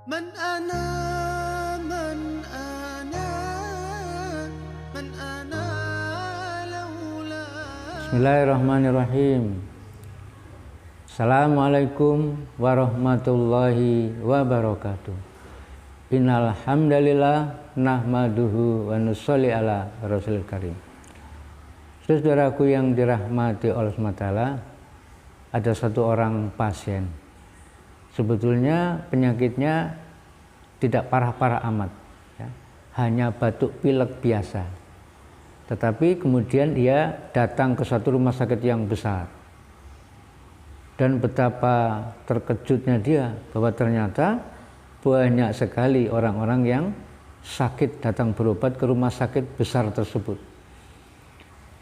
من أنا من أنا من أنا لولا. Bismillahirrahmanirrahim. Assalamualaikum warahmatullahi wabarakatuh. Innal hamdalillah nahmaduhu wa nusolli ala rasulil karim. Saudaraku yang dirahmati Allah SWT, ada satu orang pasien. Sebetulnya penyakitnya tidak parah-parah amat, ya. Hanya batuk pilek biasa. Tetapi kemudian dia datang ke suatu rumah sakit yang besar. Dan betapa terkejutnya dia bahwa ternyata banyak sekali orang-orang yang sakit datang berobat ke rumah sakit besar tersebut.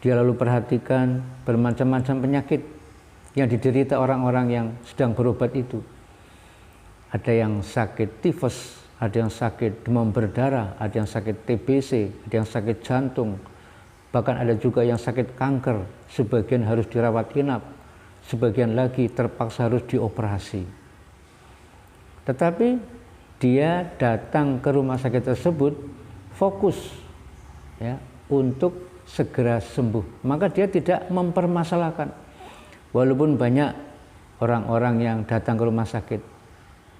Dia lalu perhatikan bermacam-macam penyakit yang diderita orang-orang yang sedang berobat itu. Ada yang sakit tifus, ada yang sakit demam berdarah, ada yang sakit TBC, ada yang sakit jantung, bahkan ada juga yang sakit kanker. Sebagian harus dirawat inap, sebagian lagi terpaksa harus dioperasi. Tetapi dia datang ke rumah sakit tersebut fokus, ya, untuk segera sembuh. Maka dia tidak mempermasalahkan. Walaupun banyak orang-orang yang datang ke rumah sakit,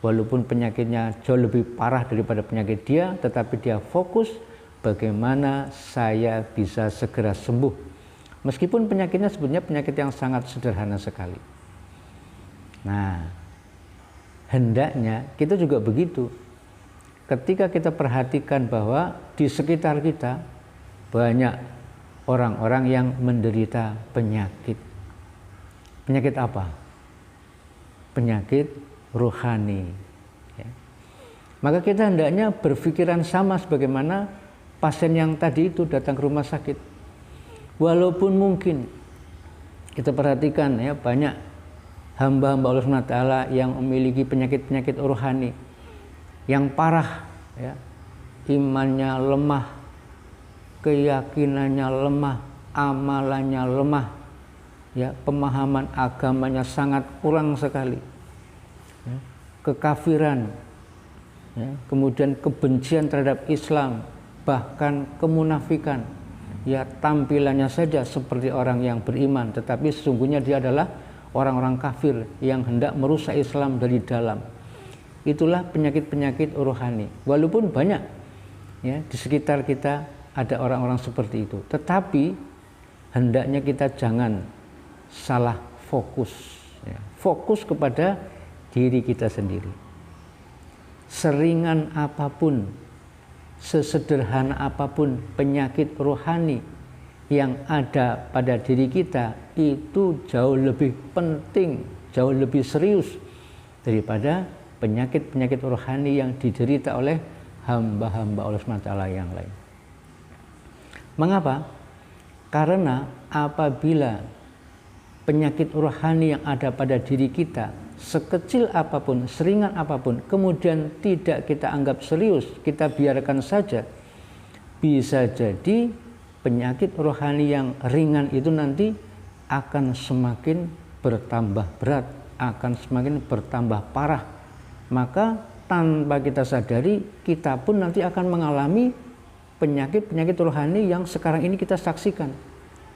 walaupun penyakitnya jauh lebih parah daripada penyakit dia, tetapi dia fokus bagaimana saya bisa segera sembuh. Meskipun penyakitnya sebenarnya penyakit yang sangat sederhana sekali. Nah, hendaknya kita juga begitu. Ketika kita perhatikan bahwa di sekitar kita banyak orang-orang yang menderita penyakit. Penyakit apa? Penyakit rohani, ya. Maka kita hendaknya berpikiran sama sebagaimana pasien yang tadi itu datang ke rumah sakit. Walaupun mungkin kita perhatikan, ya, banyak hamba-hamba Allah SWT yang memiliki penyakit-penyakit rohani yang parah, ya. Imannya lemah, keyakinannya lemah, amalannya lemah, ya, pemahaman agamanya sangat kurang sekali. Ya, kekafiran, ya, kemudian kebencian terhadap Islam, bahkan kemunafikan, ya, tampilannya saja seperti orang yang beriman, tetapi sesungguhnya dia adalah orang-orang kafir yang hendak merusak Islam dari dalam. Itulah penyakit-penyakit rohani. Walaupun banyak, ya, di sekitar kita ada orang-orang seperti itu, tetapi hendaknya kita jangan salah fokus, ya. Fokus kepada diri kita sendiri. Seringan apapun, sesederhana apapun penyakit rohani yang ada pada diri kita, itu jauh lebih penting, jauh lebih serius daripada penyakit-penyakit rohani yang diderita oleh hamba-hamba Allah SWT yang lain. Mengapa? Karena apabila penyakit rohani yang ada pada diri kita, sekecil apapun, seringan apapun, kemudian tidak kita anggap serius, kita biarkan saja, bisa jadi penyakit rohani yang ringan itu nanti akan semakin bertambah berat, akan semakin bertambah parah. Maka tanpa kita sadari, kita pun nanti akan mengalami penyakit-penyakit rohani yang sekarang ini kita saksikan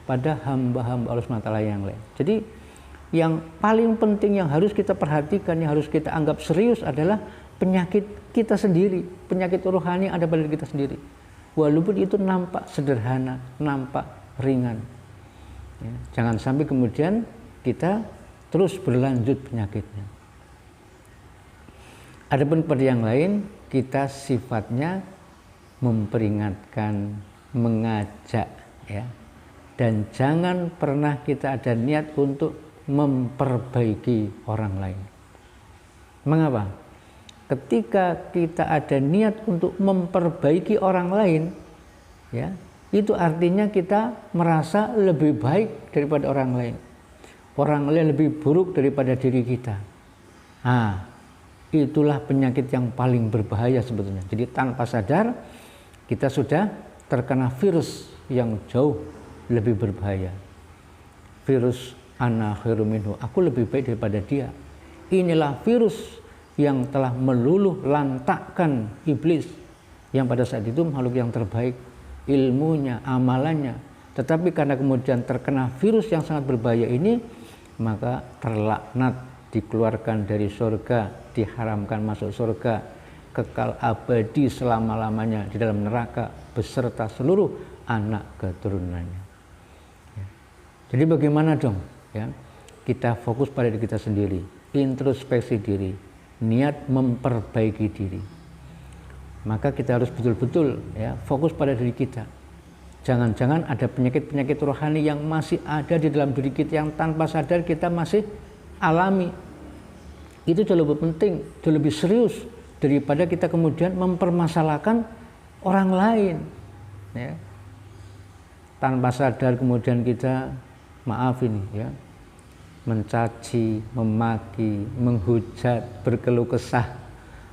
pada hamba-hamba Allah SWT yang lain. Jadi yang paling penting yang harus kita perhatikan, yang harus kita anggap serius adalah penyakit kita sendiri, penyakit rohani yang ada pada diri kita sendiri. Walaupun itu nampak sederhana, nampak ringan, ya, jangan sampai kemudian kita terus berlanjut penyakitnya. Adapun pada yang lain, kita sifatnya memperingatkan, mengajak, ya, dan jangan pernah kita ada niat untuk memperbaiki orang lain. Mengapa? Ketika kita ada niat untuk memperbaiki orang lain, ya, itu artinya kita merasa lebih baik daripada orang lain. Orang lain lebih buruk daripada diri kita. Nah, itulah penyakit yang paling berbahaya sebetulnya. Jadi tanpa sadar kita sudah terkena virus yang jauh lebih berbahaya. Virus ana khairu minhu, aku lebih baik daripada dia. Inilah virus yang telah meluluh lantakkan iblis, yang pada saat itu makhluk yang terbaik ilmunya, amalannya, tetapi karena kemudian terkena virus yang sangat berbahaya ini, maka terlaknat, dikeluarkan dari surga, diharamkan masuk surga, kekal abadi selama-lamanya di dalam neraka beserta seluruh anak keturunannya. Jadi bagaimana dong ya? Kita fokus pada diri kita sendiri, introspeksi diri, niat memperbaiki diri. Maka kita harus betul-betul ya fokus pada diri kita. Jangan-jangan ada penyakit-penyakit rohani yang masih ada di dalam diri kita yang tanpa sadar kita masih alami. Itu jauh lebih penting, jauh lebih serius daripada kita kemudian mempermasalahkan orang lain. Ya. Tanpa sadar kemudian kita maaf ini ya, mencaci, memaki, menghujat, berkeluh kesah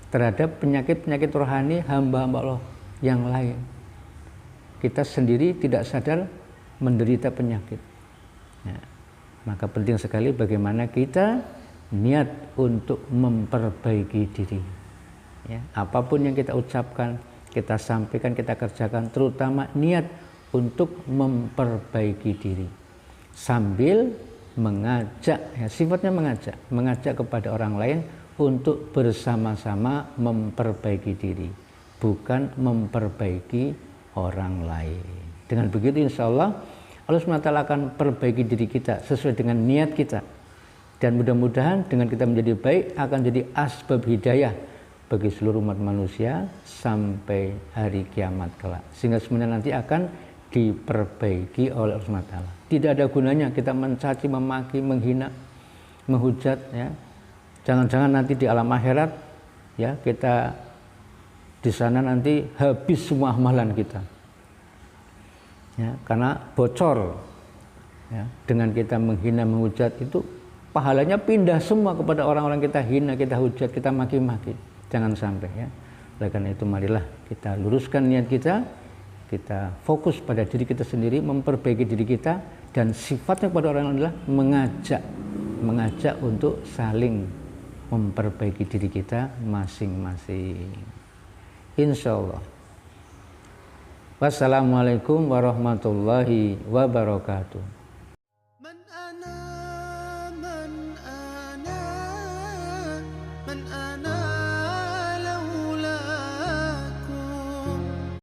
terhadap penyakit-penyakit rohani hamba-hamba Allah yang lain. Kita sendiri tidak sadar menderita penyakit. Ya. Maka penting sekali bagaimana kita niat untuk memperbaiki diri. Ya. Apapun yang kita ucapkan, kita sampaikan, kita kerjakan, terutama niat untuk memperbaiki diri. Sambil mengajak, ya, sifatnya mengajak kepada orang lain untuk bersama-sama memperbaiki diri, bukan memperbaiki orang lain. Dengan begitu insya Allah SWT akan perbaiki diri kita sesuai dengan niat kita, dan mudah-mudahan dengan kita menjadi baik akan jadi asbab hidayah bagi seluruh umat manusia sampai hari kiamat kelak, sehingga semuanya nanti akan diperbaiki oleh Allah SWT. Tidak ada gunanya kita mencaci, memaki, menghina, menghujat ya. Jangan-jangan nanti di alam akhirat ya kita di sana nanti habis semua amalan kita. Ya, karena bocor ya, dengan kita menghina, menghujat itu pahalanya pindah semua kepada orang-orang kita hina, kita hujat, kita maki-maki. Jangan sampai ya. Oleh karena itu marilah kita luruskan niat kita, kita fokus pada diri kita sendiri, memperbaiki diri kita, dan sifatnya kepada orang lain adalah mengajak untuk saling memperbaiki diri kita masing-masing. Insya Allah. Wassalamualaikum warahmatullahi wabarakatuh.